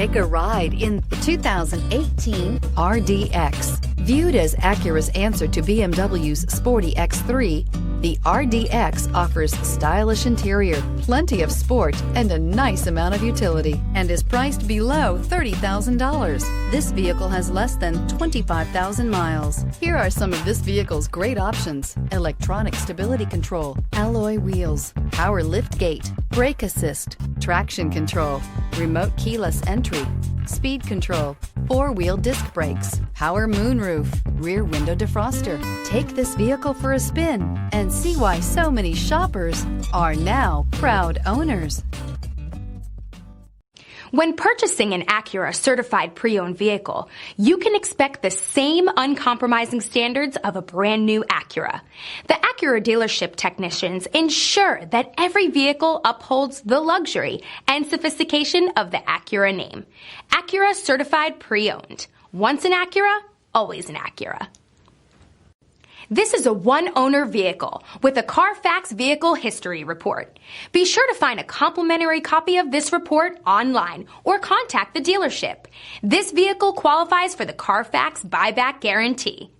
Take a ride in the 2018 RDX. Viewed as Acura's answer to BMW's sporty X3, the RDX offers stylish interior, plenty of sport, and a nice amount of utility, and is priced below $30,000. This vehicle has less than 25,000 miles. Here are some of this vehicle's great options: electronic stability control, alloy wheels, power lift gate, brake assist, traction control, remote keyless entry, speed control, four-wheel disc brakes, power moonroof, rear window defroster. Take this vehicle for a spin and see why so many shoppers are now proud owners. When purchasing an Acura certified pre-owned vehicle, you can expect the same uncompromising standards of a brand new Acura. The Acura dealership technicians ensure that every vehicle upholds the luxury and sophistication of the Acura name. Acura certified pre-owned. Once an Acura, always an Acura. This is a one-owner vehicle with a Carfax Vehicle History Report. Be sure to find a complimentary copy of this report online or contact the dealership. This vehicle qualifies for the Carfax Buyback Guarantee.